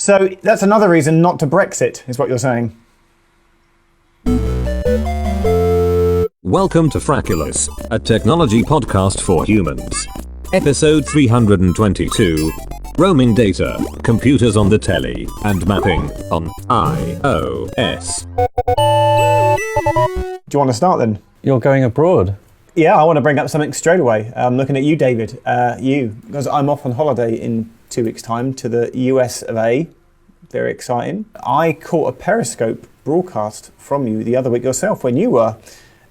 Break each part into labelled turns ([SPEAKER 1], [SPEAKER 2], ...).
[SPEAKER 1] So that's another reason not to Brexit, is what you're saying.
[SPEAKER 2] Welcome to Frackulous, a technology podcast for humans. Episode 322, Roaming Data, Computers on the Telly, and Mapping on iOS.
[SPEAKER 1] Do you want to start then?
[SPEAKER 3] You're going abroad?
[SPEAKER 1] Yeah, I want to bring up something straight away. I'm looking at you, David. Because I'm off on holiday in 2 weeks' time to the US of A. Very exciting. I caught a Periscope broadcast from you the other week yourself when you were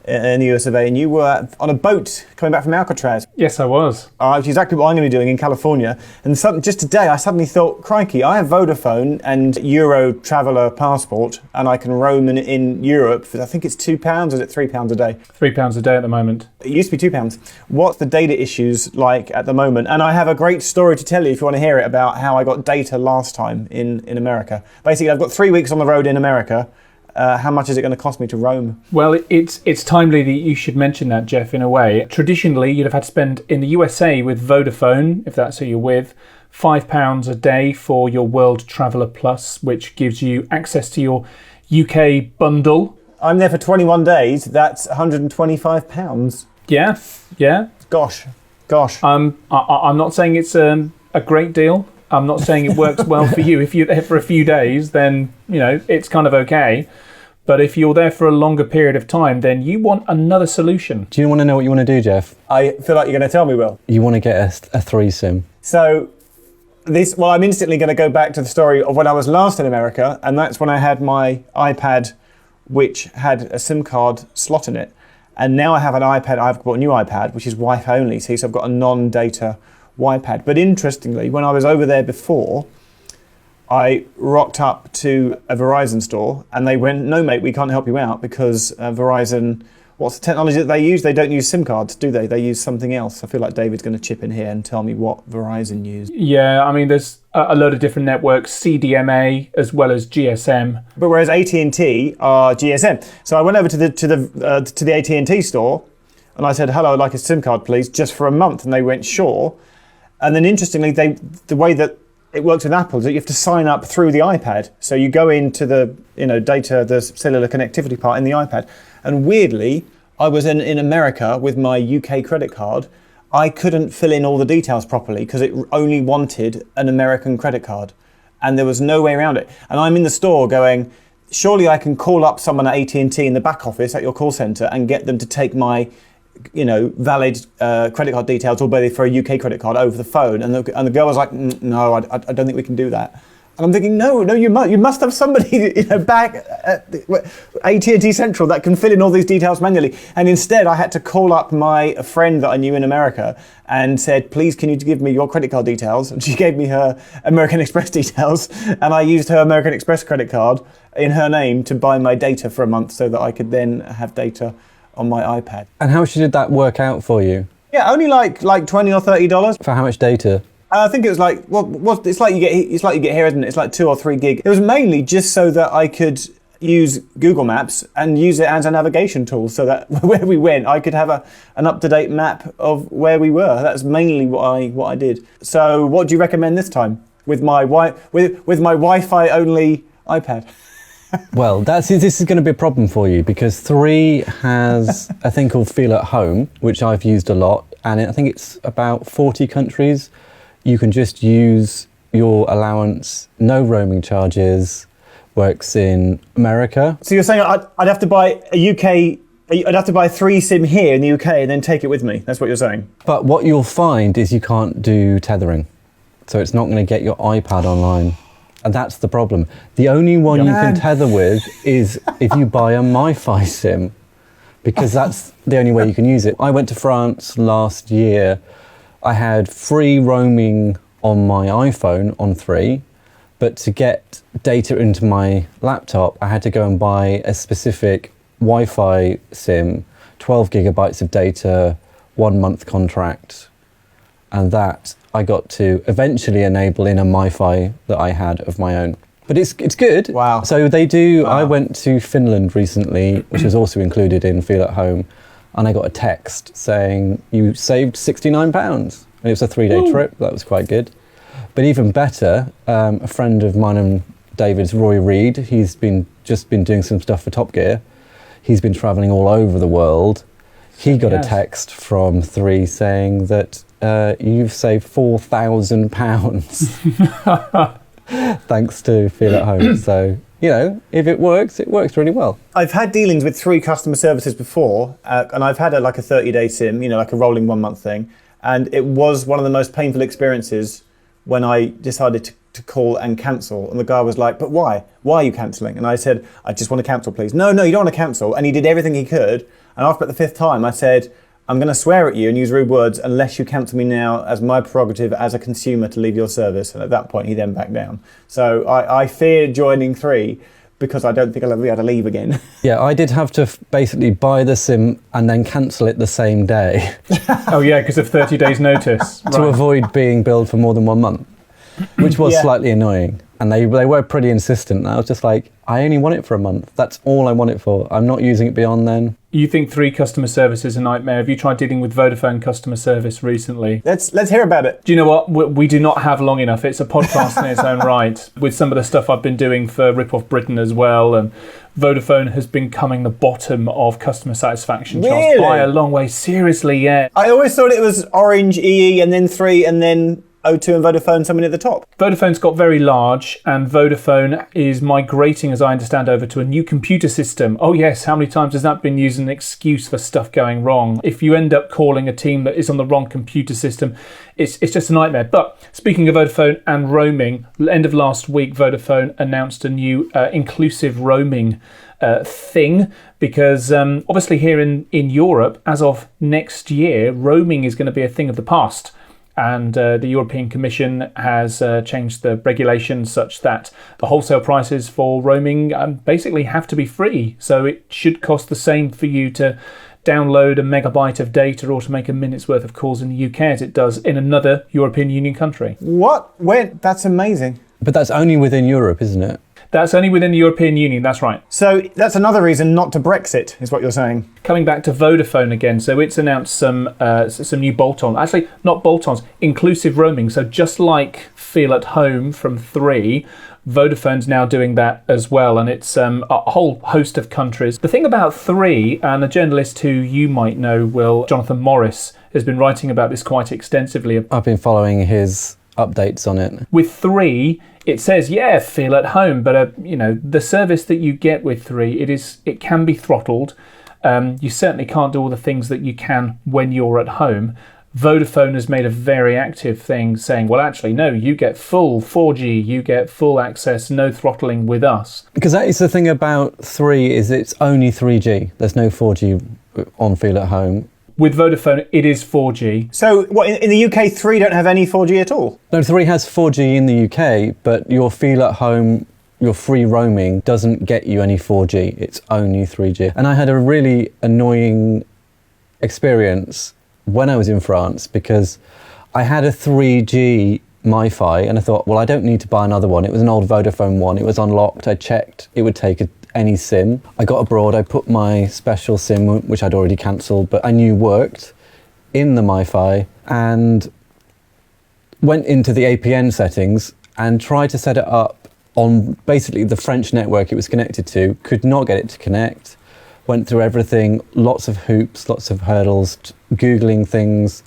[SPEAKER 1] in the US of A, and you were on a boat coming back from Alcatraz.
[SPEAKER 4] Yes, I was.
[SPEAKER 1] Which is exactly what I'm going to be doing in California. And just today, I suddenly thought, crikey, I have Vodafone and Euro Traveller passport, and I can roam in Europe for, I think it's £2, or is it £3 a day?
[SPEAKER 4] £3 a day at the moment.
[SPEAKER 1] It used to be £2. What's the data issues like at the moment? And I have a great story to tell you if you want to hear it about how I got data last time in America. Basically, I've got 3 weeks on the road in America. How much is it going to cost me to roam?
[SPEAKER 4] Well, it's timely that you should mention that, Geoff, in a way. Traditionally, you'd have had to spend in the USA with Vodafone, if that's who you're with, £5 a day for your World Traveller Plus, which gives you access to your UK bundle.
[SPEAKER 1] I'm there for 21 days. That's £125.
[SPEAKER 4] Yeah.
[SPEAKER 1] Gosh.
[SPEAKER 4] I'm not saying it's a great deal. I'm not saying it works well for you. If you're there for a few days, then, it's kind of okay. But if you're there for a longer period of time, then you want another solution.
[SPEAKER 3] Do you want to know what you want to do, Geoff?
[SPEAKER 1] I feel like you're going to tell me, Will.
[SPEAKER 3] You want to get a 3 SIM.
[SPEAKER 1] So, I'm instantly going to go back to the story of when I was last in America, and that's when I had my iPad, which had a SIM card slot in it. And now I have an iPad, I've got a new iPad, which is Wi-Fi only, so I've got a non-data iPad. But interestingly, when I was over there before, I rocked up to a Verizon store and they went, no mate, we can't help you out because Verizon, what's the technology that they use? They don't use SIM cards, do they? They use something else. I feel like David's going to chip in here and tell me what Verizon use.
[SPEAKER 4] Yeah, I mean, there's a load of different networks, CDMA as well as GSM.
[SPEAKER 1] But whereas AT&T are GSM. So I went over to the AT&T store and I said, hello, I'd like a SIM card, please, just for a month. And they went, sure. And then interestingly, the way that it works with Apple is that you have to sign up through the iPad. So you go into the data, the cellular connectivity part in the iPad. And weirdly, I was in America with my UK credit card. I couldn't fill in all the details properly because it only wanted an American credit card. And there was no way around it. And I'm in the store going, surely I can call up someone at AT&T in the back office at your call centre and get them to take my valid credit card details, or for a UK credit card over the phone. And the girl was like, no, I don't think we can do that. And I'm thinking, no, you must have somebody back at AT&T Central that can fill in all these details manually. And instead, I had to call up a friend that I knew in America and said, please, can you give me your credit card details? And she gave me her American Express details, and I used her American Express credit card in her name to buy my data for a month so that I could then have data on my iPad.
[SPEAKER 3] And how much did that work out for you?
[SPEAKER 1] Yeah, only like $20 or $30.
[SPEAKER 3] For how much data?
[SPEAKER 1] I think it was like, it's like you get here, isn't it? It's like 2 or 3 gig. It was mainly just so that I could use Google Maps and use it as a navigation tool, so that where we went, I could have an up-to-date map of where we were. That's mainly what I did. So, what do you recommend this time with my Wi-Fi only iPad?
[SPEAKER 3] Well, this is going to be a problem for you because 3 has a thing called Feel at Home, which I've used a lot, and I think it's about 40 countries. You can just use your allowance, no roaming charges, works in America.
[SPEAKER 1] So you're saying I'd have to buy I'd have to buy 3 SIM here in the UK and then take it with me. That's what you're saying.
[SPEAKER 3] But what you'll find is you can't do tethering. So it's not going to get your iPad online. And that's the problem. The only one you can tether with is if you buy a MiFi SIM, because that's the only way you can use it. I went to France last year. I had free roaming on my iPhone on 3, but to get data into my laptop, I had to go and buy a specific Wi-Fi SIM, 12 gigabytes of data, 1 month contract, and that I got to eventually enable in a MiFi that I had of my own. But it's good.
[SPEAKER 1] Wow.
[SPEAKER 3] So they do. Wow. I went to Finland recently, which was also included in Feel at Home, and I got a text saying you saved £69. And it was a 3-day trip. That was quite good. But even better, a friend of mine and David's, Roy Reid, he's just been doing some stuff for Top Gear. He's been travelling all over the world. He got a text from 3 saying that you've saved £4,000 thanks to Feel at Home. So, if it works really well.
[SPEAKER 1] I've had dealings with 3 customer services before, and I've had a 30-day SIM, like a rolling 1-month thing. And it was one of the most painful experiences when I decided to call and cancel. And the guy was like, but why? Why are you cancelling? And I said, I just want to cancel, please. No, you don't want to cancel. And he did everything he could. And after about the 5th time, I said, I'm going to swear at you and use rude words unless you cancel me now as my prerogative as a consumer to leave your service. And at that point, he then backed down. So I fear joining 3 because I don't think I'll ever be able to leave again.
[SPEAKER 3] Yeah, I did have to basically buy the SIM and then cancel it the same day.
[SPEAKER 4] Oh yeah, because of 30 days notice.
[SPEAKER 3] To avoid being billed for more than 1 month, which was slightly annoying. And they were pretty insistent. I was just like, I only want it for a month. That's all I want it for. I'm not using it beyond then.
[SPEAKER 4] You think 3 customer service is a nightmare. Have you tried dealing with Vodafone customer service recently?
[SPEAKER 1] Let's hear about it.
[SPEAKER 4] Do you know what? We do not have long enough. It's a podcast in its own right. With some of the stuff I've been doing for Rip Off Britain as well, and Vodafone has been coming the bottom of customer satisfaction charts by a long way. Seriously, yeah.
[SPEAKER 1] I always thought it was Orange, EE, and then 3, and then O2 and Vodafone something at the top.
[SPEAKER 4] Vodafone's got very large, and Vodafone is migrating, as I understand, over to a new computer system. Oh yes, how many times has that been used as an excuse for stuff going wrong? If you end up calling a team that is on the wrong computer system, it's just a nightmare. But speaking of Vodafone and roaming, end of last week, Vodafone announced a new inclusive roaming thing, because obviously here in Europe, as of next year, roaming is going to be a thing of the past. And the European Commission has changed the regulations such that the wholesale prices for roaming basically have to be free. So it should cost the same for you to download a megabyte of data or to make a minute's worth of calls in the UK as it does in another European Union country.
[SPEAKER 1] What? Where? That's amazing.
[SPEAKER 3] But that's only within Europe, isn't it?
[SPEAKER 4] That's only within the European Union, that's right.
[SPEAKER 1] So that's another reason not to Brexit, is what you're saying.
[SPEAKER 4] Coming back to Vodafone again, so it's announced some new bolt-ons. Actually, not bolt-ons, inclusive roaming. So just like Feel at Home from 3, Vodafone's now doing that as well, and it's a whole host of countries. The thing about 3, and a journalist who you might know, Jonathan Morris, has been writing about this quite extensively.
[SPEAKER 3] I've been following his updates on it.
[SPEAKER 4] With 3, it says, Feel at Home, but the service that you get with 3, it can be throttled. You certainly can't do all the things that you can when you're at home. Vodafone has made a very active thing saying, well, actually, no, you get full 4G, you get full access, no throttling with us.
[SPEAKER 3] Because that is the thing about 3, is it's only 3G. There's no 4G on Feel at Home.
[SPEAKER 4] With Vodafone, it is 4G.
[SPEAKER 1] So what, in the UK, 3 don't have any 4G at all?
[SPEAKER 3] No, 3 has 4G in the UK, but your Feel at Home, your free roaming doesn't get you any 4G. It's only 3G. And I had a really annoying experience when I was in France, because I had a 3G MiFi and I thought, well, I don't need to buy another one. It was an old Vodafone one. It was unlocked. I checked. It would take any SIM. I got abroad. I put my special SIM, which I'd already cancelled, but I knew worked, in the MiFi, and went into the APN settings and tried to set it up on basically the French network it was connected to. Could not get it to connect. Went through everything, lots of hoops, lots of hurdles, Googling things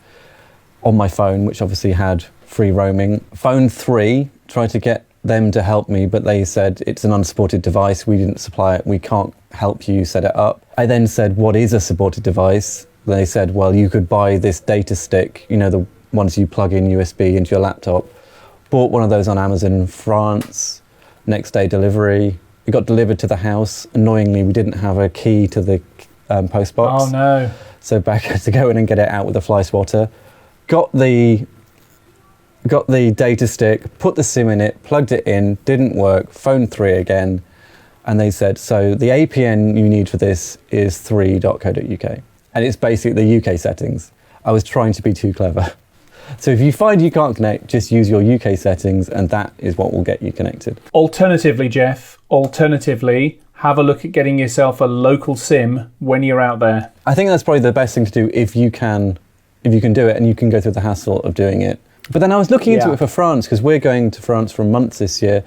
[SPEAKER 3] on my phone, which obviously had free roaming. Phone 3, tried to get them to help me, but they said it's an unsupported device, we didn't supply it, we can't help you set it up. I then said, what is a supported device? They said, well, you could buy this data stick, the ones you plug in USB into your laptop. Bought one of those on Amazon in France, next day delivery. It got delivered to the house. Annoyingly, we didn't have a key to the post box.
[SPEAKER 4] Oh no.
[SPEAKER 3] So back had to go in and get it out with a fly swatter. Got the data stick, put the SIM in it, plugged it in, didn't work, phone 3 again. And they said, so the APN you need for this is 3.co.uk. And it's basically the UK settings. I was trying to be too clever. So if you find you can't connect, just use your UK settings, and that is what will get you connected.
[SPEAKER 4] Alternatively, Geoff, have a look at getting yourself a local SIM when you're out there.
[SPEAKER 3] I think that's probably the best thing to do if you can do it and you can go through the hassle of doing it. But then I was looking into
[SPEAKER 1] Yeah.
[SPEAKER 3] it for France, because we're going to France for a month this year.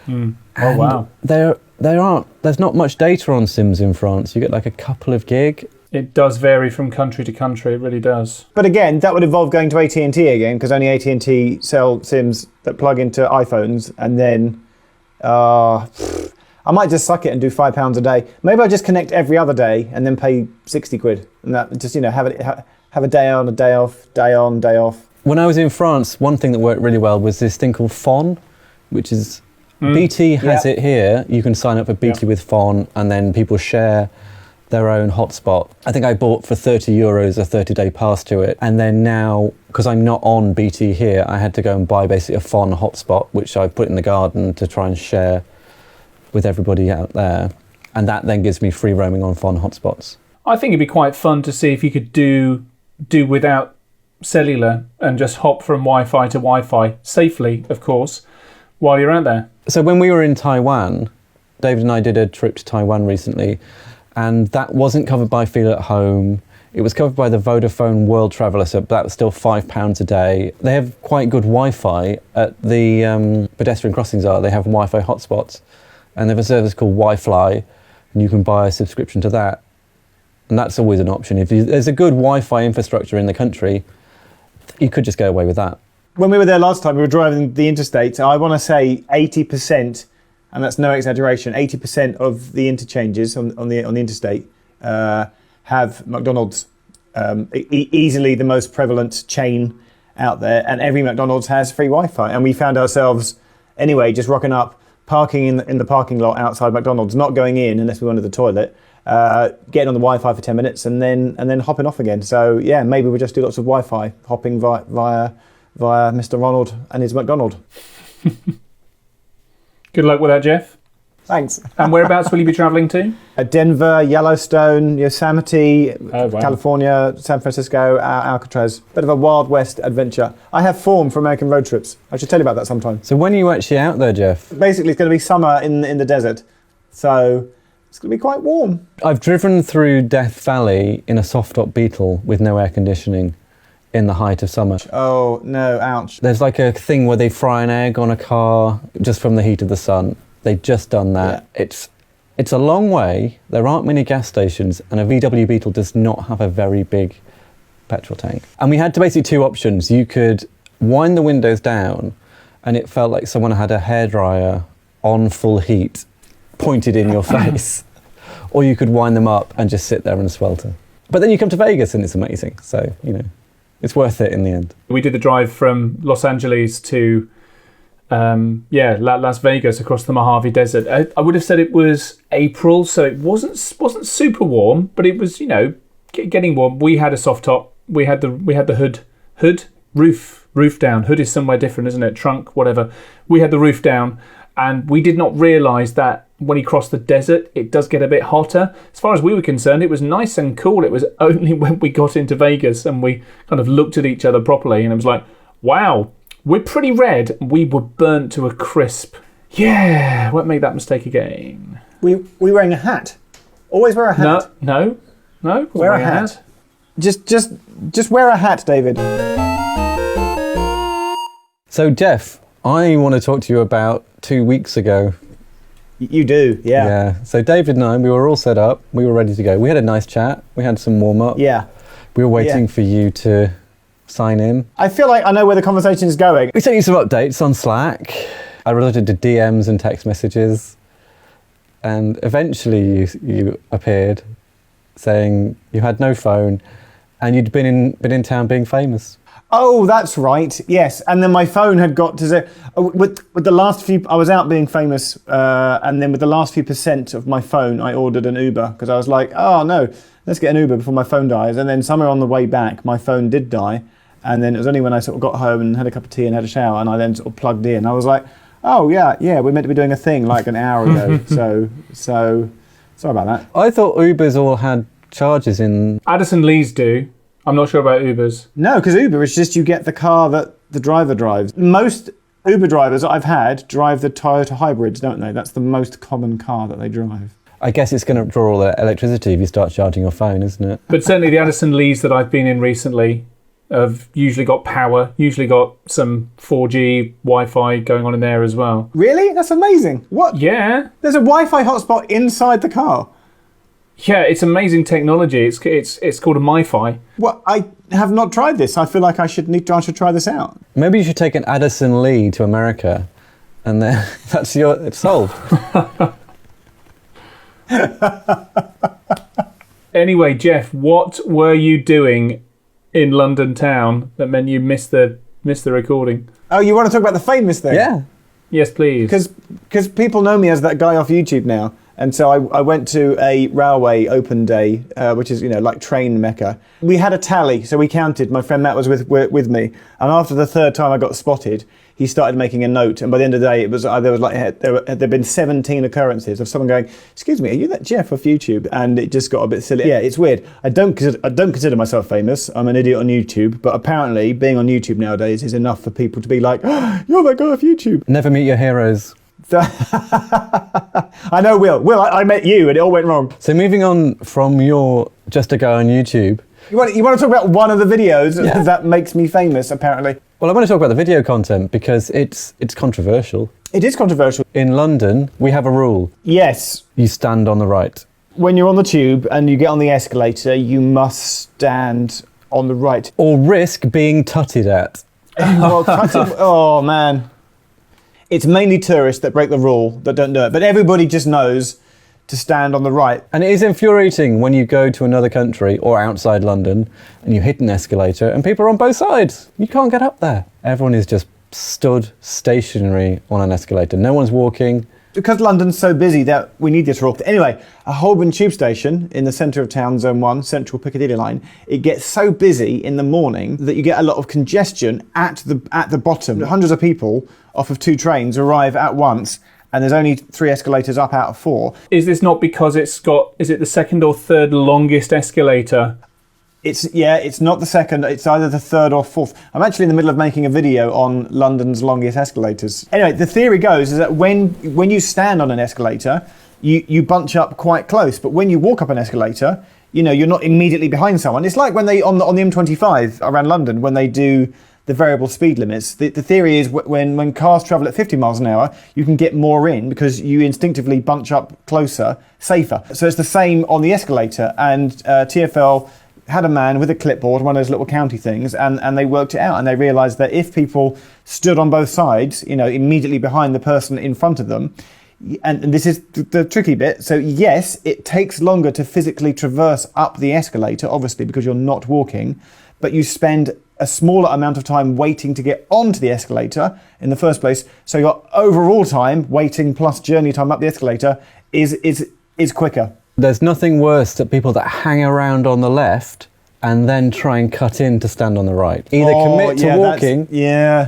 [SPEAKER 4] Oh,
[SPEAKER 3] And
[SPEAKER 4] wow.
[SPEAKER 3] there's not much data on SIMs in France. You get like a couple of gig.
[SPEAKER 4] It does vary from country to country. It really does.
[SPEAKER 1] But again, that would involve going to AT&T again, because only AT&T sell SIMs that plug into iPhones, and then I might just suck it and do £5 a day. Maybe I just connect every other day and then pay 60 quid, and that just have a day on, a day off, day on, day off.
[SPEAKER 3] When I was in France, one thing that worked really well was this thing called Fon, which is BT has it here. You can sign up for BT with Fon, and then people share their own hotspot. I think I bought for €30 a 30-day pass to it. And then now, because I'm not on BT here, I had to go and buy basically a Fon hotspot, which I put in the garden to try and share with everybody out there. And that then gives me free roaming on Fon hotspots.
[SPEAKER 4] I think it'd be quite fun to see if you could do without cellular and just hop from Wi-Fi to Wi-Fi, safely, of course, while you're out there.
[SPEAKER 3] So when we were in Taiwan, David and I did a trip to Taiwan recently, and that wasn't covered by Feel at Home. It was covered by the Vodafone World Traveller, so that was still £5 a day. They have quite good Wi-Fi at the pedestrian crossings. They have Wi-Fi hotspots, and they have a service called Wi-Fly, and you can buy a subscription to that. And that's always an option. If there's a good Wi-Fi infrastructure in the country, you could just go away with that.
[SPEAKER 1] When we were there last time, we were driving the interstate. I want to say 80%, and that's no exaggeration, 80% of the interchanges on the interstate have McDonald's. Easily the most prevalent chain out there, and every McDonald's has free Wi-Fi. And we found ourselves, anyway, just rocking up, parking in the parking lot outside McDonald's, not going in unless we went to the toilet, getting on the Wi-Fi for 10 minutes, and then hopping off again. So yeah, maybe we'll just do lots of Wi-Fi hopping via Mr. Ronald and his McDonald.
[SPEAKER 4] Good luck with that, Geoff.
[SPEAKER 1] Thanks.
[SPEAKER 4] And whereabouts will you be travelling to?
[SPEAKER 1] Denver, Yellowstone, Yosemite,
[SPEAKER 4] Oh, wow.
[SPEAKER 1] California, San Francisco, Alcatraz. Bit of a Wild West adventure. I have form for American road trips. I should tell you about that sometime.
[SPEAKER 3] So when are you actually out there, Geoff?
[SPEAKER 1] Basically, it's going to be summer in the desert, so it's going to be quite warm.
[SPEAKER 3] I've driven through Death Valley in a soft-top Beetle with no air conditioning in the height of summer.
[SPEAKER 1] Oh, no, ouch.
[SPEAKER 3] There's like a thing where they fry an egg on a car just from the heat of the sun. They've just done that.
[SPEAKER 1] Yeah.
[SPEAKER 3] It's a long way. There aren't many gas stations, and a VW Beetle does not have a very big petrol tank. And we had basically two options. You could wind the windows down, and it felt like someone had a hairdryer on full heat pointed in your face. Or you could wind them up and just sit there and swelter. But then you come to Vegas and it's amazing. So, it's worth it in the end.
[SPEAKER 4] We did the drive from Los Angeles to Las Vegas across the Mojave Desert. I would have said it was April, so it wasn't super warm, but it was getting warm. We had a soft top. We had the roof down. Hood is somewhere different, isn't it? Trunk, whatever. We had the roof down, and we did not realise that when you cross the desert, it does get a bit hotter. As far as we were concerned, it was nice and cool. It was only when we got into Vegas and we kind of looked at each other properly, and it was like, wow, we're pretty red. We were burnt to a crisp. Yeah, won't make that mistake again.
[SPEAKER 1] Were you wearing a hat? Always wear a hat.
[SPEAKER 4] No.
[SPEAKER 1] Wear a hat. Just wear a hat, David.
[SPEAKER 3] So, Geoff, I want to talk to you about 2 weeks ago.
[SPEAKER 1] You do, yeah.
[SPEAKER 3] Yeah. So David and I, we were all set up. We were ready to go. We had a nice chat. We had some warm-up.
[SPEAKER 1] Yeah.
[SPEAKER 3] We were waiting for you to sign in.
[SPEAKER 1] I feel like I know where the conversation is going.
[SPEAKER 3] We sent you some updates on Slack. I resorted to DMs and text messages. And eventually you appeared saying you had no phone and you'd been in town being famous.
[SPEAKER 1] Oh, that's right. Yes, and then my phone had got to the with the last few. I was out being famous, and then with the last few percent of my phone, I ordered an Uber because I was like, oh no, let's get an Uber before my phone dies. And then somewhere on the way back, my phone did die, and then it was only when I sort of got home and had a cup of tea and had a shower, and I then sort of plugged in. I was like, oh yeah, we're meant to be doing a thing like an hour ago. so sorry about that.
[SPEAKER 3] I thought Ubers all had charges in.
[SPEAKER 4] Addison Lee's do. I'm not sure about Ubers.
[SPEAKER 1] No, because Uber is just you get the car that the driver drives. Most Uber drivers I've had drive the Toyota hybrids, don't they? That's the most common car that they drive.
[SPEAKER 3] I guess it's going to draw all the electricity if you start charging your phone, isn't it?
[SPEAKER 4] But certainly the Addison Lees that I've been in recently, have usually got power, usually got some 4G Wi-Fi going on in there as well.
[SPEAKER 1] Really? That's amazing. What?
[SPEAKER 4] Yeah.
[SPEAKER 1] There's a Wi-Fi hotspot inside the car.
[SPEAKER 4] Yeah, it's amazing technology. It's called a MiFi.
[SPEAKER 1] What? I have not tried this. I feel like I should try this out.
[SPEAKER 3] Maybe you should take an Addison Lee to America, and then it's solved.
[SPEAKER 4] Anyway, Geoff, what were you doing in London town that meant you missed the recording?
[SPEAKER 1] Oh, you want to talk about the famous thing?
[SPEAKER 3] Yeah.
[SPEAKER 4] Yes, please.
[SPEAKER 1] Because people know me as that guy off YouTube now. And so I went to a railway open day, which is, like train mecca. We had a tally, so we counted. My friend Matt was with me. And after the third time I got spotted, he started making a note. And by the end of the day, there'd been 17 occurrences of someone going, "Excuse me, are you that Geoff off YouTube?" And it just got a bit silly. Yeah, it's weird. I don't consider myself famous. I'm an idiot on YouTube. But apparently, being on YouTube nowadays is enough for people to be like, "Oh, you're that guy off YouTube."
[SPEAKER 3] Never meet your heroes.
[SPEAKER 1] I know, Will, I met you and it all went wrong.
[SPEAKER 3] So moving on from your just a guy on YouTube.
[SPEAKER 1] You want to talk about one of the videos that makes me famous, apparently?
[SPEAKER 3] Well, I want to talk about the video content because it's controversial.
[SPEAKER 1] It is controversial.
[SPEAKER 3] In London, we have a rule.
[SPEAKER 1] Yes.
[SPEAKER 3] You stand on the right.
[SPEAKER 1] When you're on the tube and you get on the escalator, you must stand on the right.
[SPEAKER 3] Or risk being tutted at.
[SPEAKER 1] Oh, man. It's mainly tourists that break the rule, that don't do it. But everybody just knows to stand on the right.
[SPEAKER 3] And it is infuriating when you go to another country or outside London and you hit an escalator and people are on both sides. You can't get up there. Everyone is just stood stationary on an escalator. No one's walking.
[SPEAKER 1] Because London's so busy that we need this rule. Anyway, a Holborn tube station in the centre of town, Zone 1, Central Piccadilly line, it gets so busy in the morning that you get a lot of congestion at the bottom. Hundreds of people off of 2 trains arrive at once, and there's only 3 escalators up out of 4.
[SPEAKER 4] Is this not because is it the second or third longest escalator?
[SPEAKER 1] It's not the second, it's either the third or fourth. I'm actually in the middle of making a video on London's longest escalators. Anyway, the theory goes is that when you stand on an escalator, you bunch up quite close, but when you walk up an escalator, you're not immediately behind someone. It's like when they, on the M25 around London, when they do the variable speed limits. The theory is when cars travel at 50 miles an hour, you can get more in because you instinctively bunch up closer, safer. So it's the same on the escalator, and TfL had a man with a clipboard, one of those little county things, and they worked it out, and they realised that if people stood on both sides, immediately behind the person in front of them, and this is the tricky bit, so yes, it takes longer to physically traverse up the escalator, obviously, because you're not walking, but you spend a smaller amount of time waiting to get onto the escalator in the first place, so your overall time, waiting plus journey time up the escalator, is quicker.
[SPEAKER 3] There's nothing worse than people that hang around on the left and then try and cut in to stand on the right. Either commit to walking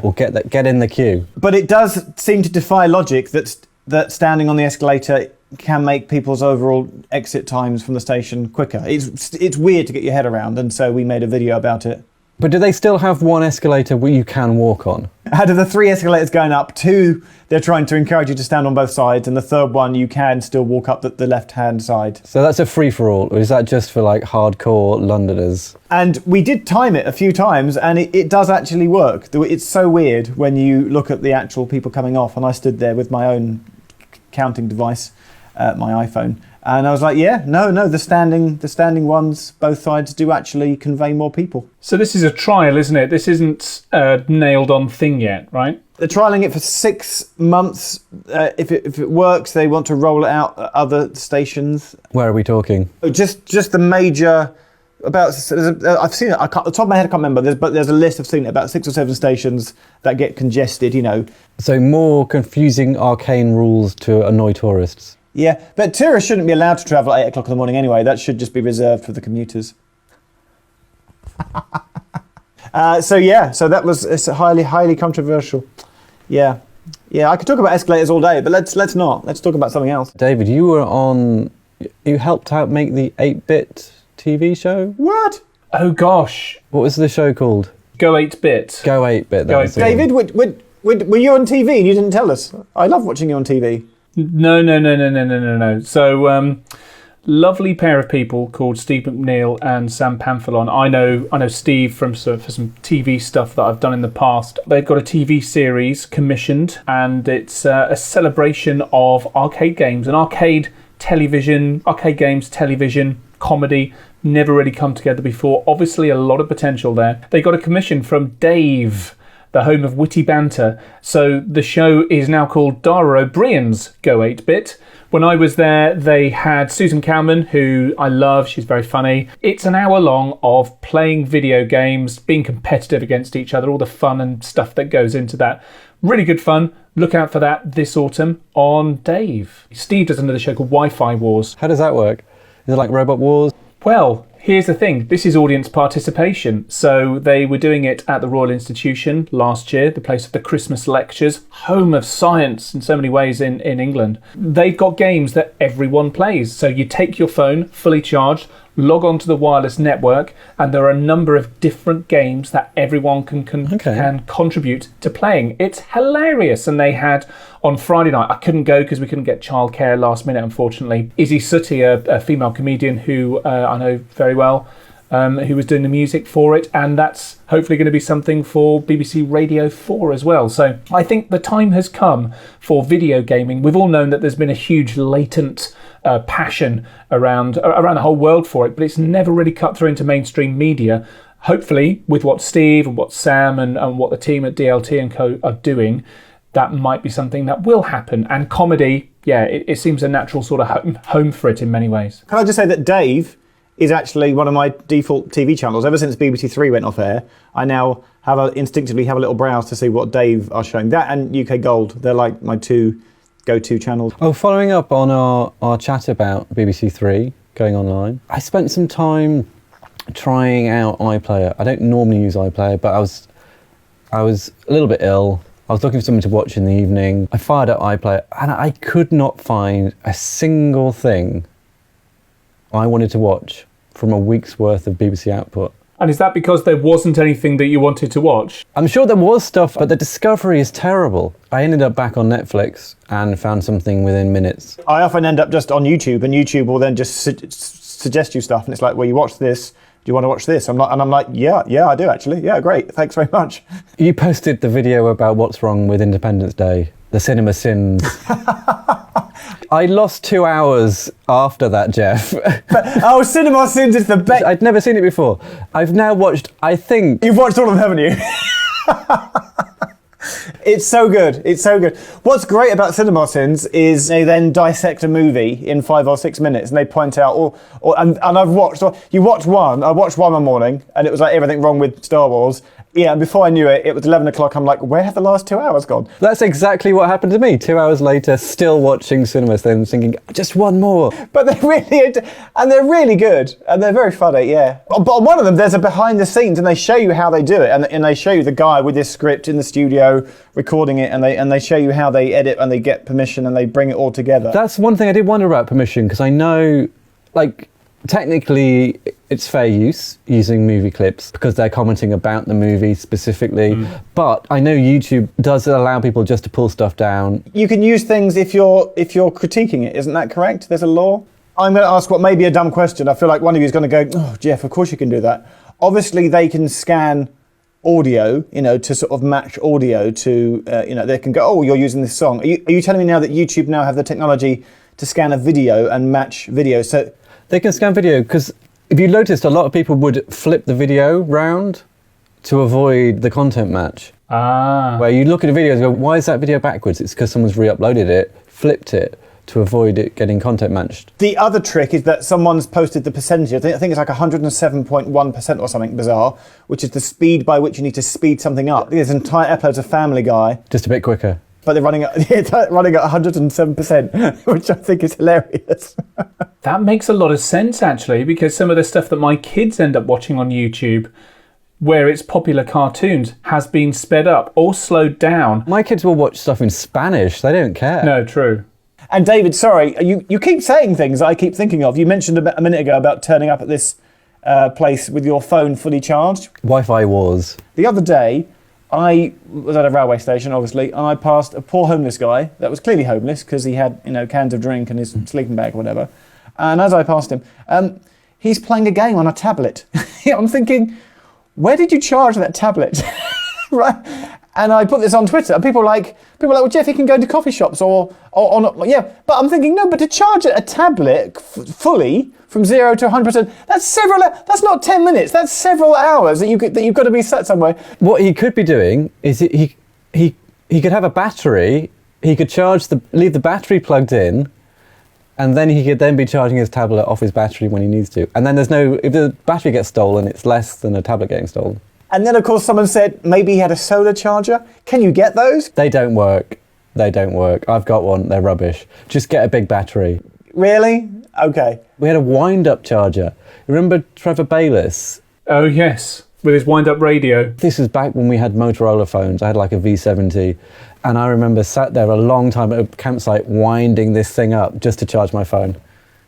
[SPEAKER 3] or get in the queue.
[SPEAKER 1] But it does seem to defy logic that standing on the escalator can make people's overall exit times from the station quicker. It's weird to get your head around, and so we made a video about it.
[SPEAKER 3] But do they still have one escalator where you can walk on?
[SPEAKER 1] Out of the 3 escalators going up, 2 they're trying to encourage you to stand on both sides, and the third one you can still walk up the left-hand side.
[SPEAKER 3] So that's a free-for-all, or is that just for like hardcore Londoners?
[SPEAKER 1] And we did time it a few times, and it does actually work. It's so weird when you look at the actual people coming off, and I stood there with my own counting device, my iPhone. And I was like, the standing ones, both sides do actually convey more people.
[SPEAKER 4] So this is a trial, isn't it? This isn't a nailed-on thing yet, right?
[SPEAKER 1] They're trialling it for 6 months. If it works, they want to roll it out at other stations.
[SPEAKER 3] Where are we talking?
[SPEAKER 1] Just the major. I've seen it. At the top of my head, I can't remember. But there's a list. I've seen it, about 6 or 7 stations that get congested.
[SPEAKER 3] So more confusing, arcane rules to annoy tourists.
[SPEAKER 1] Yeah, but tourists shouldn't be allowed to travel at 8 o'clock in the morning anyway. That should just be reserved for the commuters. So it's highly controversial. Yeah, I could talk about escalators all day, but let's not. Let's talk about something else.
[SPEAKER 3] David, you helped out make the 8-bit TV show?
[SPEAKER 1] What?
[SPEAKER 4] Oh gosh.
[SPEAKER 3] What was the show called?
[SPEAKER 4] Go 8-bit.
[SPEAKER 3] Go 8-bit.
[SPEAKER 1] David, were you on TV and you didn't tell us? I love watching you on TV.
[SPEAKER 4] No. So Lovely pair of people called Steve McNeil and Sam Pamphilon. I know Steve for some TV stuff that I've done in the past. They've got a TV series commissioned, and it's a celebration of arcade games and arcade games, television, comedy. Never really come together before. Obviously, a lot of potential there. They got a commission from Dave, the home of witty banter. So the show is now called Dara O'Brien's Go 8-Bit. When I was there, they had Susan Cowman, who I love. She's very funny. It's an hour long of playing video games, being competitive against each other, all the fun and stuff that goes into that. Really good fun. Look out for that this autumn on Dave. Steve does another show called Wi-Fi Wars.
[SPEAKER 3] How does that work? Is it like Robot Wars?
[SPEAKER 4] Well, here's the thing. This is audience participation. So they were doing it at the Royal Institution last year, the place of the Christmas lectures, home of science in so many ways in England. They've got games that everyone plays. So you take your phone, fully charged, log on to the wireless network, and there are a number of different games that everyone can contribute to playing. It's hilarious. And they had, on Friday night, I couldn't go because we couldn't get childcare last minute, unfortunately. Izzy Sooty, a female comedian who I know very well, who was doing the music for it, and that's hopefully going to be something for BBC Radio 4 as well. So I think the time has come for video gaming. We've all known that there's been a huge latent passion around the whole world for it, but it's never really cut through into mainstream media. Hopefully, with what Steve and what Sam and what the team at DLT and Co are doing, that might be something that will happen. And comedy, it seems a natural sort of home for it in many ways.
[SPEAKER 1] Can I just say that Dave is actually one of my default TV channels. Ever since BBC Three went off air, I now instinctively have a little browse to see what Dave are showing. That and UK Gold, they're like my two go-to channels.
[SPEAKER 3] Oh, following up on our chat about BBC Three going online, I spent some time trying out iPlayer. I don't normally use iPlayer, but I was a little bit ill. I was looking for something to watch in the evening. I fired up iPlayer and I could not find a single thing I wanted to watch from a week's worth of BBC output.
[SPEAKER 4] And is that because there wasn't anything that you wanted to watch?
[SPEAKER 3] I'm sure there was stuff, but the discovery is terrible. I ended up back on Netflix and found something within minutes.
[SPEAKER 1] I often end up just on YouTube, and YouTube will then just suggest you stuff, and it's like, well, you watch this, do you want to watch this? I'm like, yeah, I do actually. Yeah, great, thanks very much.
[SPEAKER 3] You posted the video about what's wrong with Independence Day, the cinema sins. I lost 2 hours after that, Geoff.
[SPEAKER 1] Oh, Cinema Sins is the best.
[SPEAKER 3] I'd never seen it before. I've now watched, I think...
[SPEAKER 1] You've watched all of them, haven't you? It's so good. It's so good. What's great about Cinema Sins is they then dissect a movie in 5 or 6 minutes, and they point out and I've watched. You watch one. I watched one morning, and it was like everything wrong with Star Wars. Yeah, and before I knew it, it was 11 o'clock. I'm like, where have the last 2 hours gone?
[SPEAKER 3] That's exactly what happened to me. 2 hours later, still watching Cinema Sins, thinking, just one more.
[SPEAKER 1] But they're really good, and they're very funny, yeah. But on one of them, there's a behind the scenes, and they show you how they do it, and they show you the guy with this script in the studio recording it, and they show you how they edit, and they get permission, and they bring it all together.
[SPEAKER 3] That's one thing I did wonder about permission, because I know, like, technically it's fair use using movie clips because they're commenting about the movie specifically, but I know YouTube does allow people just to pull stuff down.
[SPEAKER 1] You can use things if you're critiquing it, isn't that correct? There's a law. I'm going to ask what may be a dumb question. I feel like one of you is going to go, oh, Geoff, of course you can do that. Obviously they can scan audio, to sort of match audio to, they can go, oh, you're using this song. Are you telling me now that YouTube now have the technology to scan a video and match video? So
[SPEAKER 3] they can scan video, because if you noticed, a lot of people would flip the video round to avoid the content match. Where you look at a video and go, why is that video backwards? It's because someone's re-uploaded it, flipped it, to avoid it getting content matched. The
[SPEAKER 1] other trick is that someone's posted the percentage. I think it's like 107.1% or something bizarre, which is the speed by which you need to speed something up. There's entire episodes of Family Guy.
[SPEAKER 3] Just a bit quicker.
[SPEAKER 1] But they're running at 107%, which I think is hilarious.
[SPEAKER 4] That makes a lot of sense, actually, because some of the stuff that my kids end up watching on YouTube, where it's popular cartoons, has been sped up or slowed down.
[SPEAKER 3] My kids will watch stuff in Spanish. They don't care.
[SPEAKER 4] No, true.
[SPEAKER 1] And David, sorry, you keep saying things I keep thinking of. You mentioned a minute ago about turning up at this place with your phone fully charged.
[SPEAKER 3] Wi-Fi wars.
[SPEAKER 1] The other day, I was at a railway station, obviously, and I passed a poor homeless guy that was clearly homeless because he had, cans of drink and his sleeping bag or whatever. And as I passed him, he's playing a game on a tablet. I'm thinking, where did you charge that tablet? Right? And I put this on Twitter, and people are like, well, Geoff, he can go to coffee shops or yeah. But I'm thinking, no, but to charge a tablet fully from 0 to 100%, that's not 10 minutes. That's several hours that you've got to be sat somewhere.
[SPEAKER 3] What he could be doing is he could have a battery. He could leave the battery plugged in, and then he could then be charging his tablet off his battery when he needs to. And then if the battery gets stolen, it's less than a tablet getting stolen.
[SPEAKER 1] And then, of course, someone said maybe he had a solar charger. Can you get those?
[SPEAKER 3] They don't work. I've got one. They're rubbish. Just get a big battery.
[SPEAKER 1] Really? Okay.
[SPEAKER 3] We had a wind-up charger. Remember Trevor Bayliss?
[SPEAKER 4] Oh, yes, with his wind-up radio.
[SPEAKER 3] This was back when we had Motorola phones. I had like a V70. And I remember sat there a long time at a campsite winding this thing up just to charge my phone.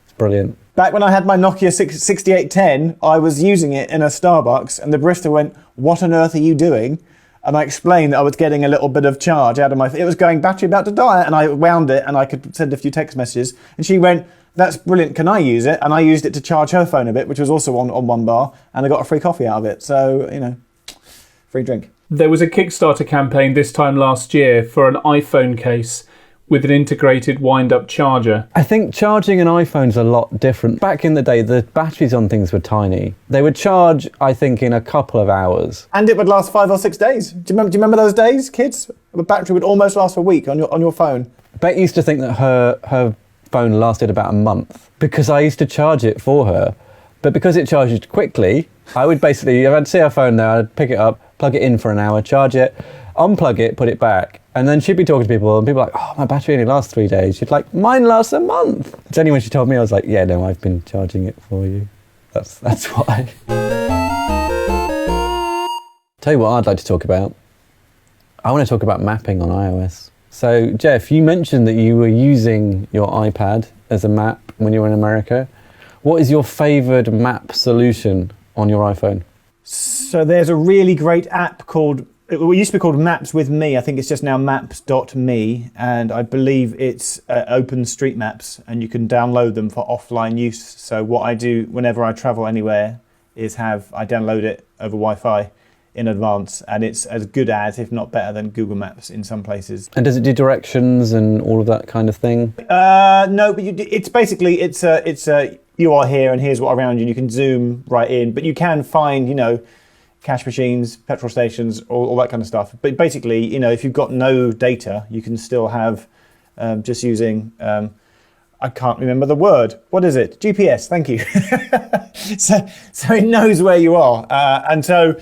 [SPEAKER 3] It's brilliant.
[SPEAKER 1] Back when I had my Nokia 6810, I was using it in a Starbucks, and the barista went, "What on earth are you doing?" And I explained that I was getting a little bit of charge out of it was going battery about to die, and I wound it, and I could send a few text messages. And she went, "That's brilliant, can I use it?" And I used it to charge her phone a bit, which was also on one bar, and I got a free coffee out of it. So, free drink.
[SPEAKER 4] There was a Kickstarter campaign this time last year for an iPhone case with an integrated wind-up charger.
[SPEAKER 3] I think charging an iPhone's a lot different. Back in the day, the batteries on things were tiny. They would charge, I think, in a couple of hours.
[SPEAKER 1] And it would last 5 or 6 days. Do you remember those days, kids? The battery would almost last for a week on your phone.
[SPEAKER 3] Beck used to think that her phone lasted about a month because I used to charge it for her. But because it charged quickly, I would basically, if I'd see her phone there, I'd pick it up, plug it in for an hour, charge it, unplug it, put it back. And then she'd be talking to people, and people were like, "Oh, my battery only lasts 3 days." She'd like, "Mine lasts a month." It's only when she told me, I was like, "Yeah, no, I've been charging it for you. That's why." Tell you what I'd like to talk about. I want to talk about mapping on iOS. So, Geoff, you mentioned that you were using your iPad as a map when you were in America. What is your favoured map solution on your iPhone?
[SPEAKER 1] So there's a really great app called, it used to be called Maps with Me. I think it's just now maps.me, and I believe it's OpenStreetMaps, and you can download them for offline use. So what I do whenever I travel anywhere is I download it over Wi-Fi in advance, and it's as good as, if not better than, Google Maps in some places.
[SPEAKER 3] And does it do directions and all of that kind of thing?
[SPEAKER 1] No, but it's basically, it's a you are here and here's what around you, and you can zoom right in, but you can find, cash machines, petrol stations, all that kind of stuff. But basically, if you've got no data, you can still have just using, I can't remember the word. What is it? GPS, thank you. so it knows where you are. And so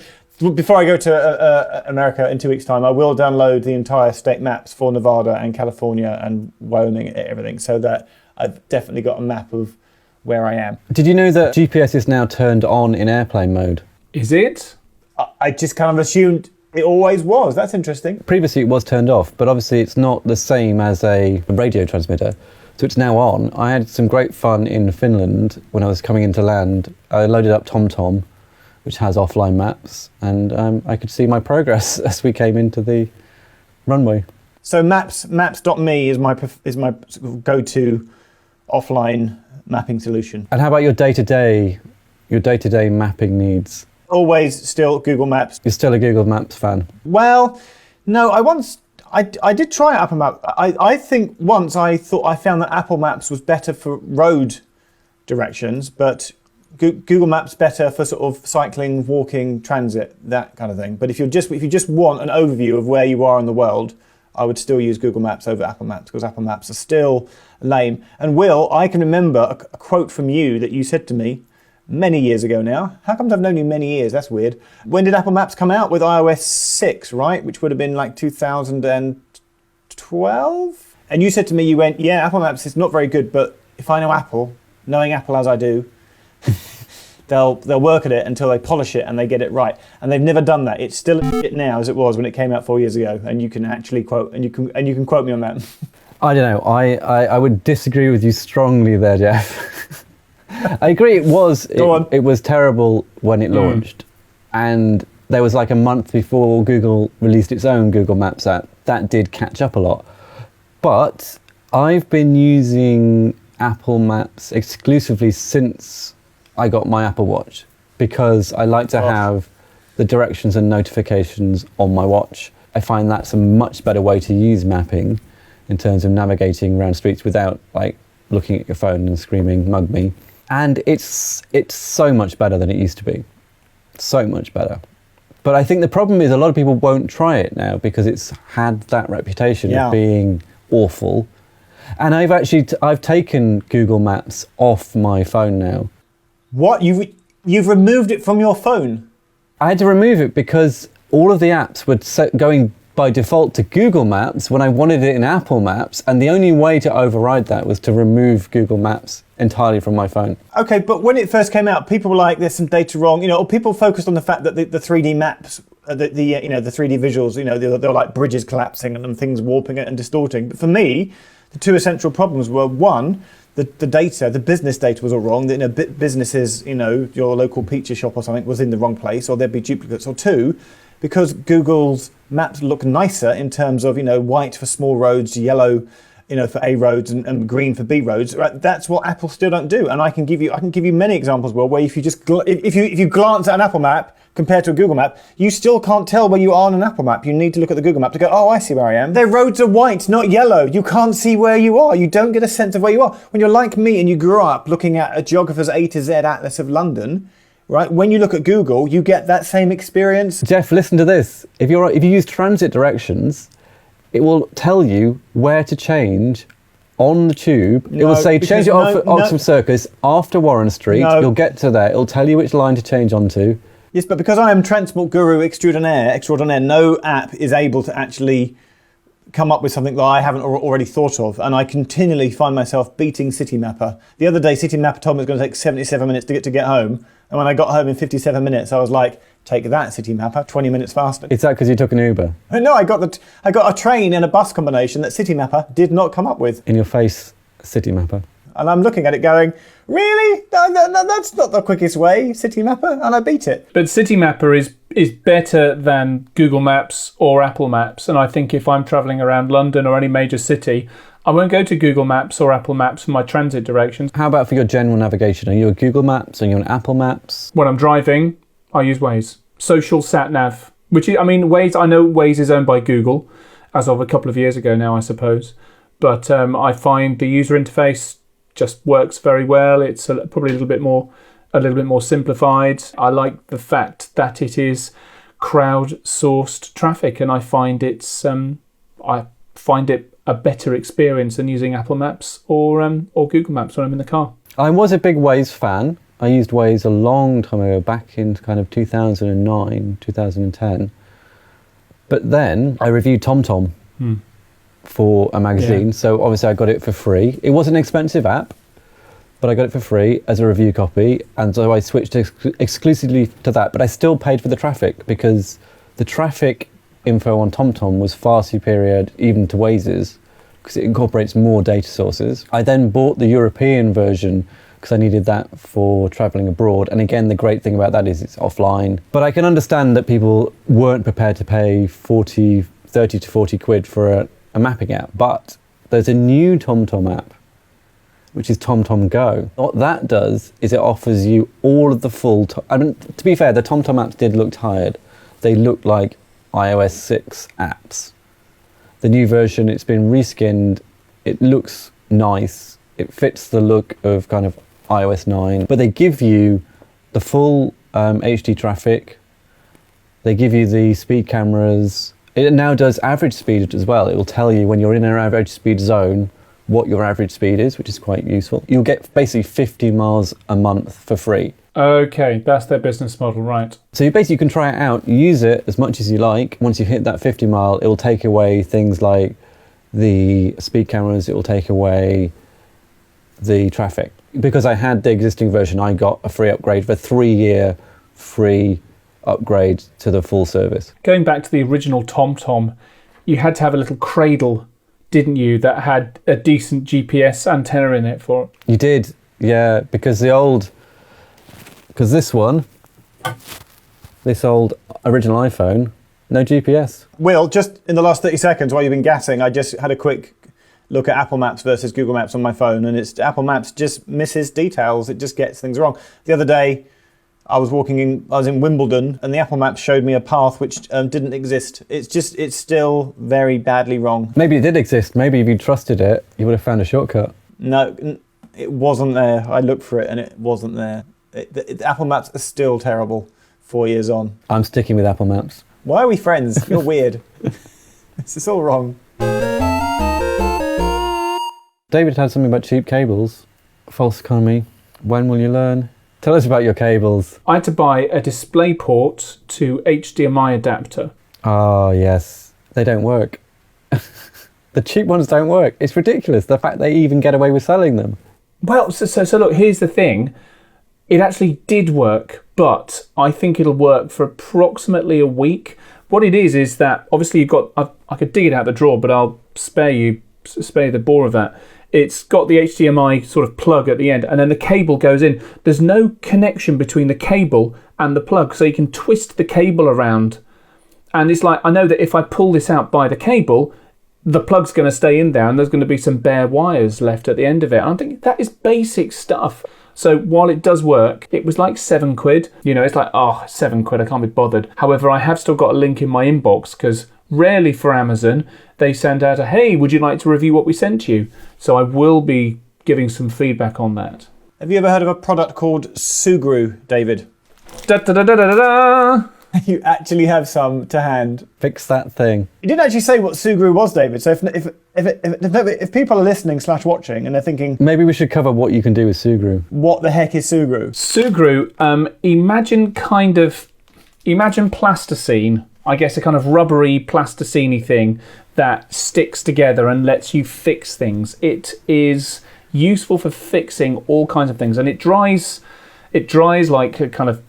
[SPEAKER 1] before I go to America in 2 weeks' time, I will download the entire state maps for Nevada and California and Wyoming, everything, so that I've definitely got a map of where I am.
[SPEAKER 3] Did you know that GPS is now turned on in airplane mode?
[SPEAKER 4] Is it?
[SPEAKER 1] I just kind of assumed it always was. That's interesting.
[SPEAKER 3] Previously it was turned off, but obviously it's not the same as a radio transmitter. So it's now on. I had some great fun in Finland when I was coming into land. I loaded up TomTom, which has offline maps, and I could see my progress as we came into the runway.
[SPEAKER 1] So maps.me is my go-to offline mapping solution.
[SPEAKER 3] And how about your day-to-day mapping needs?
[SPEAKER 1] Always still Google Maps.
[SPEAKER 3] You're still a Google Maps fan?
[SPEAKER 1] Well, no, I did try Apple Maps. I think once I found that Apple Maps was better for road directions, but Google Maps better for sort of cycling, walking, transit, that kind of thing. But if you just want an overview of where you are in the world, I would still use Google Maps over Apple Maps, because Apple Maps are still lame. And Will, I can remember a quote from you that you said to me many years ago now. How come I've known you many years? That's weird. When did Apple Maps come out? With iOS 6, right? Which would have been like 2012? And you said to me, you went, yeah, Apple Maps is not very good, but if I know Apple, knowing Apple as I do, they'll work at it until they polish it and they get it right. And they've never done that. It's still as shit now as it was when it came out 4 years ago. And you can actually quote, and you can quote me on that.
[SPEAKER 3] I don't know. I would disagree with you strongly there, Geoff. I agree. It was terrible when it launched, and there was like a month before Google released its own Google Maps app. That did catch up a lot. But I've been using Apple Maps exclusively since I got my Apple Watch, because I like to have the directions and notifications on my watch. I find that's a much better way to use mapping in terms of navigating around streets without like looking at your phone and screaming, "Mug me." And it's so much better than it used to be. So much better. But I think the problem is a lot of people won't try it now because it's had that reputation of being awful. And I've taken Google Maps off my phone now.
[SPEAKER 1] What? You've removed it from your phone?
[SPEAKER 3] I had to remove it because all of the apps were going by default to Google Maps when I wanted it in Apple Maps, and the only way to override that was to remove Google Maps entirely from my phone.
[SPEAKER 1] Okay, but when it first came out, people were like, "There's some data wrong," or people focused on the fact that the 3D maps, the 3D visuals, they're like bridges collapsing and things warping it and distorting. But for me, the two essential problems were one, the data, the business data was all wrong. That businesses, your local pizza shop or something was in the wrong place, or there'd be duplicates. Or two, because Google's maps look nicer in terms of white for small roads, yellow for A roads and green for B roads. Right? That's what Apple still don't do. And I can give you many examples where if you just if you glance at an Apple map compared to a Google map, you still can't tell where you are on an Apple map. You need to look at the Google map to go, "Oh, I see where I am." Their roads are white, not yellow. You can't see where you are. You don't get a sense of where you are. When you're like me and you grew up looking at a geographer's A to Z atlas of London, right? When you look at Google, you get that same experience.
[SPEAKER 3] Geoff, listen to this. If you use transit directions, it will tell you where to change on the tube. It will say change it off at Oxford Circus after Warren Street. You'll get to there. It'll tell you which line to change onto.
[SPEAKER 1] Yes, but because I am transport guru extraordinaire, no app is able to actually come up with something that I haven't already thought of, and I continually find myself beating Citymapper. The other day, Citymapper told me it was going to take 77 minutes to get home, and when I got home in 57 minutes, I was like, "Take that, Citymapper, 20 minutes faster."
[SPEAKER 3] Is that because you took an Uber?
[SPEAKER 1] No, I got a train and a bus combination that Citymapper did not come up with.
[SPEAKER 3] In your face, Citymapper.
[SPEAKER 1] And I'm looking at it going, "Really? No, that's not the quickest way, Citymapper," and I beat it.
[SPEAKER 4] But Citymapper is better than Google Maps or Apple Maps, and I think if I'm travelling around London or any major city, I won't go to Google Maps or Apple Maps for my transit directions.
[SPEAKER 3] How about for your general navigation? Are you a Google Maps? Are you an Apple Maps?
[SPEAKER 4] When I'm driving, I use Waze. Social sat nav, Waze, I know Waze is owned by Google, as of a couple of years ago now, I suppose. But I find the user interface just works very well. It's probably a little bit more simplified. I like the fact that it is crowd-sourced traffic, and I find it a better experience than using Apple Maps or Google Maps when I'm in the car.
[SPEAKER 3] I was a big Waze fan. I used Waze a long time ago, back in kind of 2009, 2010. But then I reviewed TomTom for a magazine, so obviously I got it for free. It was an expensive app, but I got it for free as a review copy, and so I switched exclusively to that. But I still paid for the traffic because the traffic info on TomTom was far superior even to Waze's because it incorporates more data sources. I then bought the European version because I needed that for travelling abroad. And again, the great thing about that is it's offline. But I can understand that people weren't prepared to pay 30 to 40 quid for a mapping app. But there's a new TomTom app, which is TomTom Go. What that does is it offers you all of the full... to be fair, the TomTom apps did look tired. They looked like iOS 6 apps. The new version, it's been reskinned. It looks nice. It fits the look of kind of iOS 9. But they give you the full HD traffic. They give you the speed cameras. It now does average speed as well. It will tell you when you're in an average speed zone what your average speed is, which is quite useful. You'll get basically 50 miles a month for free.
[SPEAKER 4] Okay, that's their business model, right.
[SPEAKER 3] So you can try it out, use it as much as you like. Once you hit that 50 mile, it will take away things like the speed cameras, it will take away the traffic. Because I had the existing version, I got a free upgrade for 3-year free upgrade to the full service.
[SPEAKER 4] Going back to the original TomTom, you had to have a little cradle, didn't you, that had a decent GPS antenna in it for it?
[SPEAKER 3] You did, yeah, because this old original iPhone, no GPS.
[SPEAKER 1] Will, just in the last 30 seconds while you've been gassing, I just had a quick look at Apple Maps versus Google Maps on my phone, and it's Apple Maps just misses details. It just gets things wrong. The other day, I was in Wimbledon, and the Apple Maps showed me a path which didn't exist. It's still very badly wrong.
[SPEAKER 3] Maybe it did exist. Maybe if you trusted it, you would have found a shortcut.
[SPEAKER 1] No, it wasn't there. I looked for it, and it wasn't there. Apple Maps are still terrible 4 years on.
[SPEAKER 3] I'm sticking with Apple Maps.
[SPEAKER 1] Why are we friends? You're weird. This is all wrong.
[SPEAKER 3] David had something about cheap cables. False economy. When will you learn? Tell us about your cables.
[SPEAKER 4] I had to buy a DisplayPort to HDMI adapter.
[SPEAKER 3] Oh, yes. They don't work. The cheap ones don't work. It's ridiculous, the fact they even get away with selling them.
[SPEAKER 4] Well, so look, here's the thing. It actually did work, but I think it'll work for approximately a week. What it is that obviously you've got, I could dig it out the drawer, but I'll spare you the bore of that. It's got the HDMI sort of plug at the end, and then the cable goes in. There's no connection between the cable and the plug, so you can twist the cable around. And it's like, I know that if I pull this out by the cable, the plug's going to stay in there, and there's going to be some bare wires left at the end of it. I'm thinking that is basic stuff. So while it does work, it was like £7. You know, it's like, oh, £7, I can't be bothered. However, I have still got a link in my inbox, because rarely for Amazon, they send out a, hey, would you like to review what we sent you? So I will be giving some feedback on that.
[SPEAKER 1] Have you ever heard of a product called Sugru, David?
[SPEAKER 4] Da, da, da, da, da, da.
[SPEAKER 1] You actually have some to hand.
[SPEAKER 3] Fix that thing.
[SPEAKER 1] You didn't actually say what Sugru was, David. So if people are listening / watching and they're thinking,
[SPEAKER 3] Maybe we should cover what you can do with Sugru.
[SPEAKER 1] what the heck is Sugru?
[SPEAKER 4] Sugru, imagine plasticine, I guess a kind of rubbery plasticine-y thing that sticks together and lets you fix things. It is useful for fixing all kinds of things, and it dries like a kind of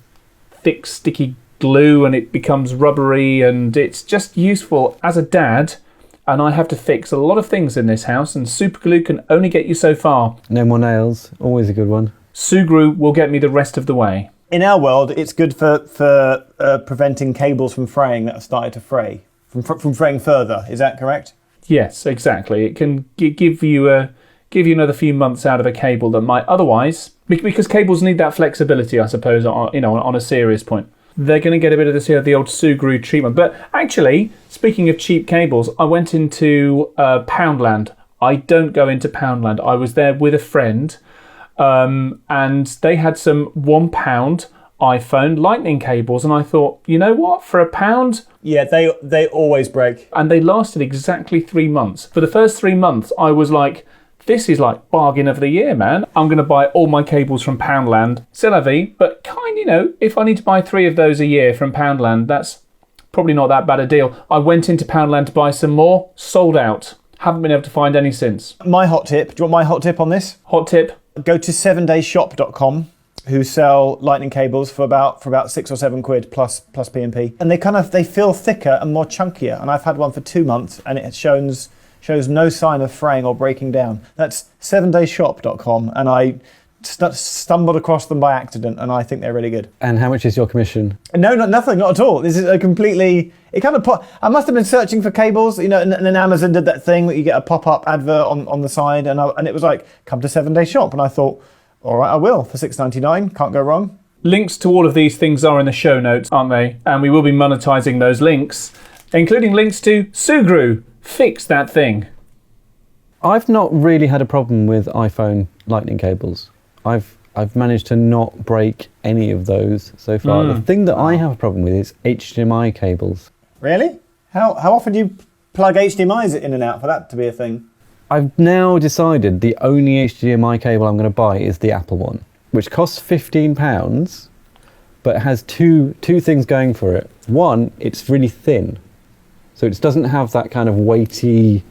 [SPEAKER 4] thick, sticky glue, and it becomes rubbery, and it's just useful as a dad. And I have to fix a lot of things in this house, and super glue can only get you so far.
[SPEAKER 3] No more nails. Always a good one.
[SPEAKER 4] Sugru will get me the rest of the way.
[SPEAKER 1] In our world, it's good for preventing cables from fraying that have started to fray, from fraying further. Is that correct?
[SPEAKER 4] Yes, exactly. It can give you another few months out of a cable that might otherwise, because cables need that flexibility, I suppose. On a serious point, they're going to get a bit of the old Sugru treatment. But actually, speaking of cheap cables, I went into Poundland. I don't go into Poundland. I was there with a friend. And they had some £1 iPhone lightning cables, and I thought, you know what, for £1,
[SPEAKER 1] Yeah, they always break.
[SPEAKER 4] and they lasted exactly 3 months. For the first 3 months, I was like, this is like bargain of the year, man. I'm going to buy all my cables from Poundland. C'est la vie, but if I need to buy 3 of those a year from Poundland, that's probably not that bad a deal. I went into Poundland to buy some more, sold out. Haven't been able to find any since.
[SPEAKER 1] My hot tip. Do you want my hot tip on this?
[SPEAKER 4] Hot tip.
[SPEAKER 1] Go to 7dayshop.com, who sell lightning cables for about £6 or £7 plus P&P, and they feel thicker and more chunkier. And I've had one for 2 months, and it shows no sign of fraying or breaking down. That's 7dayshop.com, and I stumbled across them by accident, and I think they're really good.
[SPEAKER 3] And how much is your commission?
[SPEAKER 1] No, nothing, not at all. This is a completely. I must have been searching for cables, and then Amazon did that thing that you get a pop-up advert on the side, and it was like, come to 7-Day Shop, and I thought, all right, I will for $6.99. Can't go wrong.
[SPEAKER 4] Links to all of these things are in the show notes, aren't they? And we will be monetizing those links, including links to Sugru. Fix that thing.
[SPEAKER 3] I've not really had a problem with iPhone lightning cables. I've managed to not break any of those so far. The thing that I have a problem with is HDMI cables.
[SPEAKER 1] Really? How often do you plug HDMIs in and out for that to be a thing?
[SPEAKER 3] I've now decided the only HDMI cable I'm going to buy is the Apple one, which costs £15, but it has two things going for it. One, it's really thin, so it doesn't have that kind of weightiness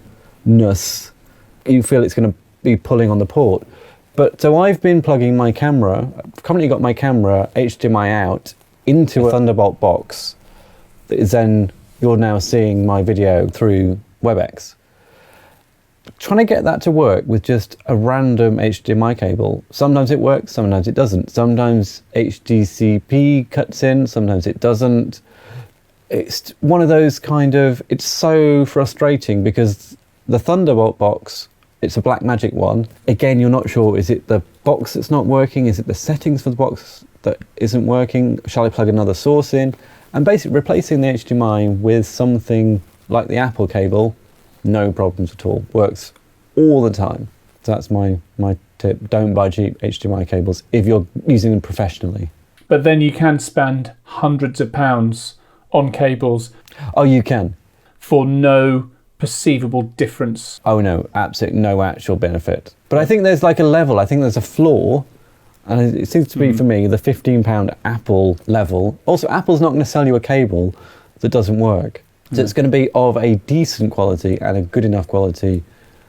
[SPEAKER 3] you feel it's going to be pulling on the port. But so I've been plugging my camera, I've currently got my camera HDMI out into a Thunderbolt box that is then, you're now seeing my video through WebEx. Trying to get that to work with just a random HDMI cable. Sometimes it works, sometimes it doesn't. Sometimes HDCP cuts in, sometimes it doesn't. It's one of those it's so frustrating because the Thunderbolt box It's a black magic one. Again, you're not sure, is it the box that's not working? Is it the settings for the box that isn't working? Shall I plug another source in? And basically replacing the HDMI with something like the Apple cable, no problems at all. Works all the time. So that's my tip. Don't buy cheap HDMI cables if you're using them professionally.
[SPEAKER 4] But then you can spend hundreds of pounds on cables.
[SPEAKER 3] Oh, you can.
[SPEAKER 4] For no perceivable difference.
[SPEAKER 3] Oh no, absolutely no actual benefit. But I think there's like a level, I think there's a floor, and it seems to be for me the £15 Apple level. Also, Apple's not going to sell you a cable that doesn't work. So it's going to be of a decent quality and a good enough quality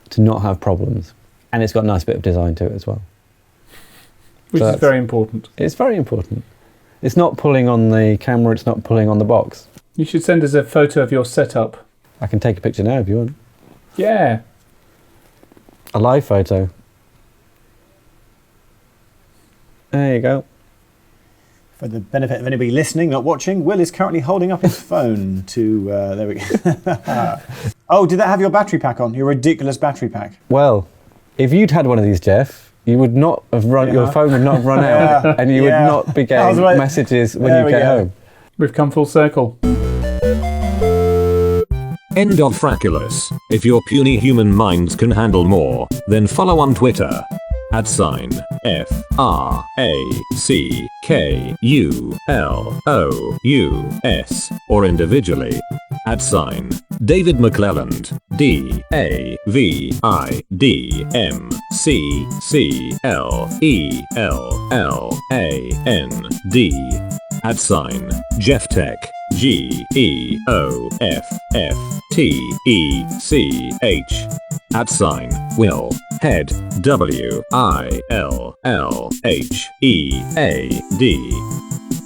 [SPEAKER 3] to not have problems. And it's got a nice bit of design to it as well.
[SPEAKER 4] Which is very important.
[SPEAKER 3] It's very important. It's not pulling on the camera, it's not pulling on the box.
[SPEAKER 4] You should send us a photo of your setup.
[SPEAKER 3] I can take a picture now if you want.
[SPEAKER 4] Yeah.
[SPEAKER 3] A live photo. There you go.
[SPEAKER 1] For the benefit of anybody listening, not watching, Will is currently holding up his phone to... there we go. Oh, did that have your battery pack on? Your ridiculous battery pack?
[SPEAKER 3] Well, if you'd had one of these, Geoff, you would not have run. Your phone would not have run out, and you would not be getting messages when you get home.
[SPEAKER 4] We've come full circle.
[SPEAKER 2] End of Frackulous. If your puny human minds can handle more, then follow on Twitter. @FRACKULOUS or individually. @David McClelland. DAVIDMCCLELLAND. Geoff Tech. GEOFFTECH. @Will Head. WILLHEAD.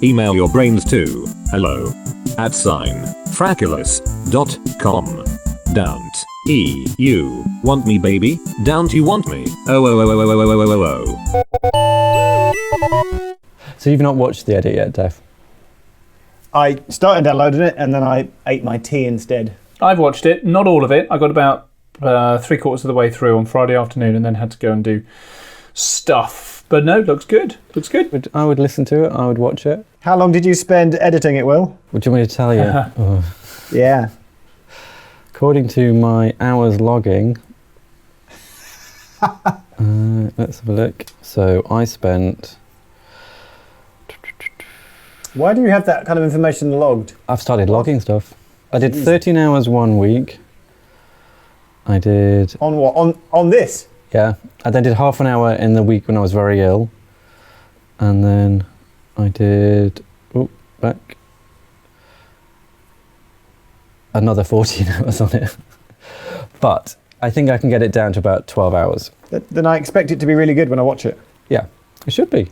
[SPEAKER 2] Email your brains to hello@frackulous.com. Don't you want me, baby? Don't you want me? Oh.
[SPEAKER 3] So you've not watched the edit yet, Geoff?
[SPEAKER 1] I started downloading it and then I ate my tea instead.
[SPEAKER 4] I've watched it, not all of it. I got about 3/4 of the way through on Friday afternoon and then had to go and do stuff. But no, looks good. Looks good.
[SPEAKER 3] I would listen to it. I would watch it.
[SPEAKER 1] How long did you spend editing it, Will?
[SPEAKER 3] Would you want me to tell you? Oh.
[SPEAKER 1] Yeah.
[SPEAKER 3] According to my hours logging, let's have a look. So I spent...
[SPEAKER 1] Why do you have that kind of information logged?
[SPEAKER 3] I've started logging stuff. I did 13 hours one week. I did...
[SPEAKER 1] On what? On this?
[SPEAKER 3] Yeah. I then did half an hour in the week when I was very ill. And then I did... Oh, back. Another 14 hours on it. But I think I can get it down to about 12 hours.
[SPEAKER 1] Then I expect it to be really good when I watch it.
[SPEAKER 3] Yeah, it should be.